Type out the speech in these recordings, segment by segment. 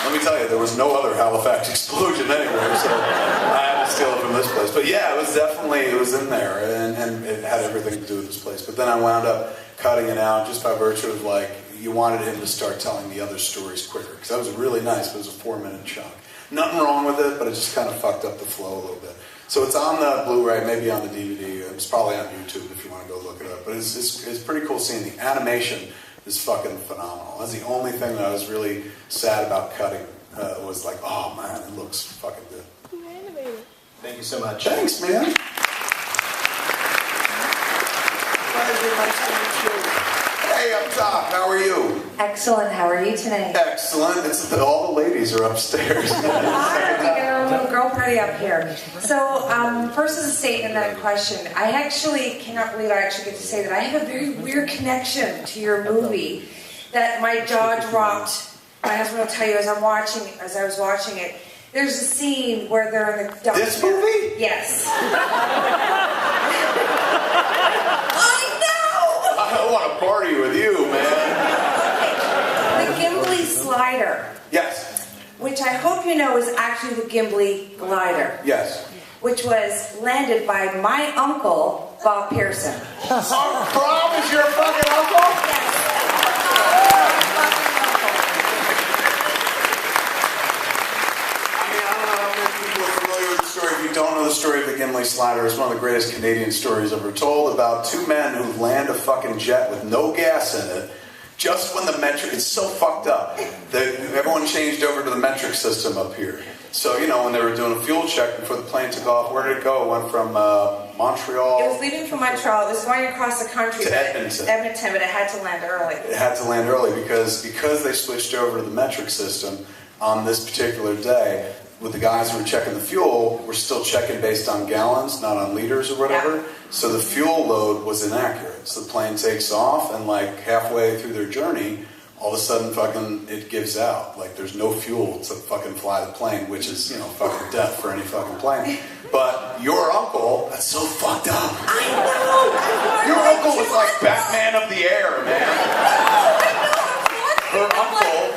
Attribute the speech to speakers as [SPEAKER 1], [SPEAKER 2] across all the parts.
[SPEAKER 1] let me tell you, there was no other Halifax explosion anywhere, so I had to steal it from this place. But yeah, it was in there, and it had everything to do with this place. But then I wound up cutting it out just by virtue of, like, you wanted him to start telling the other stories quicker, because that was really nice, but it was a 4-minute chunk. Nothing wrong with it, but it just kind of fucked up the flow a little bit. So it's on the Blu-ray, maybe on the DVD. It's probably on YouTube if you want to go look it up. But it's pretty cool seeing the animation is fucking phenomenal. That's the only thing that I was really sad about cutting. Was like, oh man, it looks fucking good.
[SPEAKER 2] Thank you so much.
[SPEAKER 1] Thanks, man. Pleasure, nice to meet you. Hey, up top, how are you?
[SPEAKER 3] Excellent. How are you tonight?
[SPEAKER 1] Excellent. It's all the ladies are upstairs.
[SPEAKER 3] Hi, we got our little girl party up here. So, first is a statement, then a question. I actually cannot believe I actually get to say that I have a very weird connection to your movie that my jaw dropped. My husband will tell you as I was watching it. There's a scene where they're in the dumpster.
[SPEAKER 1] This movie?
[SPEAKER 3] Yes. I
[SPEAKER 1] want to party with you, man.
[SPEAKER 3] The Gimli Slider.
[SPEAKER 1] Yes.
[SPEAKER 3] Which I hope you know is actually the Gimli Glider.
[SPEAKER 1] Yes.
[SPEAKER 3] Which was landed by my uncle, Bob Pearson.
[SPEAKER 1] Oh, Bob is your fucking uncle?
[SPEAKER 3] Yes.
[SPEAKER 1] If you don't know the story of the Gimli Slider, it's one of the greatest Canadian stories ever told about two men who land a fucking jet with no gas in it just when the metric, it's so fucked up that everyone changed over to the metric system up here. So, you know, when they were doing a fuel check before the plane took off, where did it go? It went from Montreal.
[SPEAKER 3] It was leaving from Montreal. It was going across the country
[SPEAKER 1] to Edmonton.
[SPEAKER 3] But it had to land early.
[SPEAKER 1] It had to land early because they switched over to the metric system on this particular day. With the guys who were checking the fuel, we're still checking based on gallons, not on liters or whatever. Yeah. So the fuel load was inaccurate. So the plane takes off, and like halfway through their journey, all of a sudden fucking it gives out. Like there's no fuel to fucking fly the plane, which is, you know, fucking death for any fucking plane. But your uncle, that's so fucked up.
[SPEAKER 3] I know!
[SPEAKER 1] Your uncle was like Batman of the air, man. Her uncle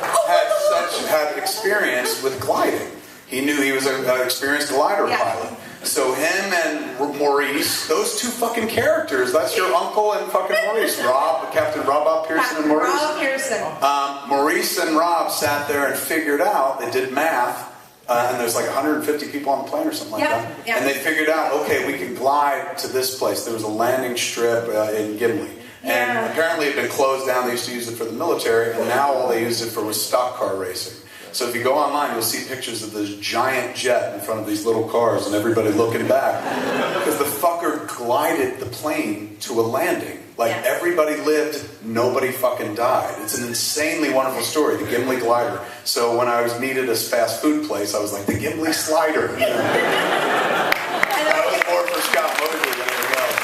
[SPEAKER 1] had experience with gliding. He knew he was an experienced glider pilot. So him and Maurice, those two fucking characters, that's your uncle and fucking Maurice. Captain Bob Pearson and Maurice.
[SPEAKER 3] Rob Pearson.
[SPEAKER 1] Maurice and Rob sat there and figured out, they did math, and there's like 150 people on the plane or something like that. Yeah. And they figured out, okay, we can glide to this place. There was a landing strip in Gimli. Yeah. And apparently it had been closed down. They used to use it for the military, and now all they used it for was stock car racing. So if you go online, you'll see pictures of this giant jet in front of these little cars and everybody looking back. Because the fucker glided the plane to a landing. Like everybody lived, nobody fucking died. It's an insanely wonderful story, the Gimli Glider. So when I was needed a fast food place, I was like, the Gimli Slider. You know? That was more for Scott Mosley than anything else.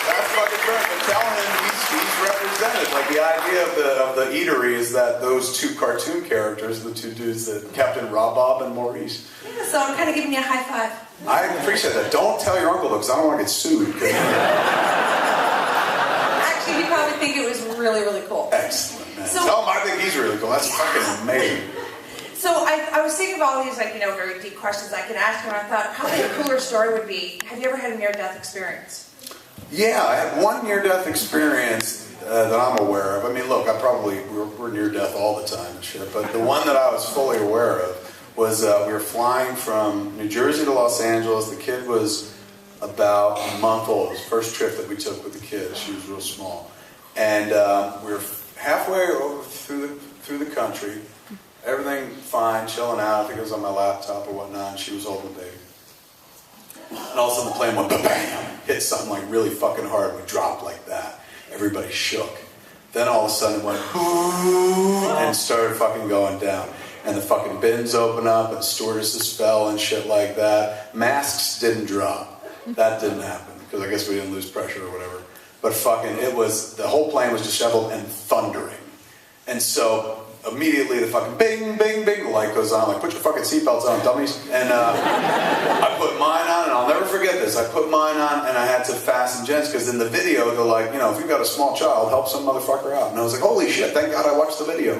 [SPEAKER 1] That's fucking great. But telling him he's represented. Like the idea of the eatery is that those two cartoon characters, the two dudes, that Captain Bob and Maurice.
[SPEAKER 3] Yeah, so I'm kind of giving you a high five.
[SPEAKER 1] I appreciate that. Don't tell your uncle though, because I don't want to get sued.
[SPEAKER 3] Actually, you probably think it was really, really cool.
[SPEAKER 1] Excellent, man. So, tell him I think he's really cool. That's fucking amazing.
[SPEAKER 3] So I was thinking of all these, like, you know, very deep questions I could ask you, and I thought, probably a cooler story would be, have you ever had a near-death experience?
[SPEAKER 1] Yeah, I had one near-death experience that I'm aware of. I mean, look, we're near-death all the time and shit, but the one that I was fully aware of was we were flying from New Jersey to Los Angeles. The kid was about a month old. It was the first trip that we took with the kid. She was real small. And we were halfway over through the country. Everything fine, chilling out. I think it was on my laptop or whatnot, and she was holding the baby. And all of a sudden the plane went bam, hit something like really fucking hard. We dropped like that. Everybody shook. Then all of a sudden it went and started fucking going down. And the fucking bins opened up and stewardesses fell and shit like that. Masks didn't drop. That didn't happen because I guess we didn't lose pressure or whatever. But fucking the whole plane was disheveled and thundering. And so immediately the fucking bing, bing, bing, the light goes on, like, put your fucking seatbelts on, dummies. And I put mine on, and I'll never forget this. I put mine on, and I had to fasten Jen's, because in the video, they're like, you know, if you've got a small child, help some motherfucker out. And I was like, holy shit, thank God I watched the video.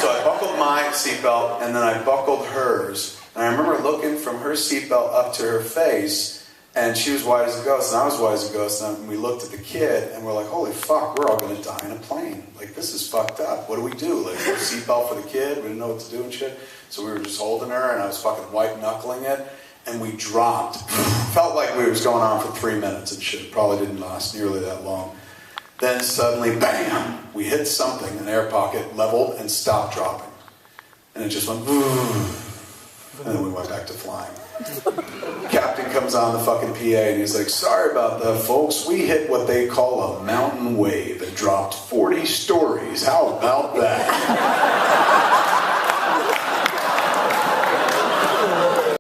[SPEAKER 1] So So I buckled my seatbelt, and then I buckled hers. And I remember looking from her seatbelt up to her face, and she was white as a ghost, and I was white as a ghost, and we looked at the kid, and we're like, holy fuck, we're all going to die in a plane. Like, this is fucked up. What do we do? Like, a seatbelt for the kid? We didn't know what to do and shit. So we were just holding her, and I was fucking white-knuckling it, and we dropped. Felt like we was going on for 3 minutes and shit. Probably didn't last nearly that long. Then suddenly, bam, we hit something, an air pocket, leveled, and stopped dropping. And it just went, and then we went back to flying. Captain comes on the fucking PA, and he's like, sorry about that, folks. We hit what they call a mountain wave and dropped 40 stories. How about that?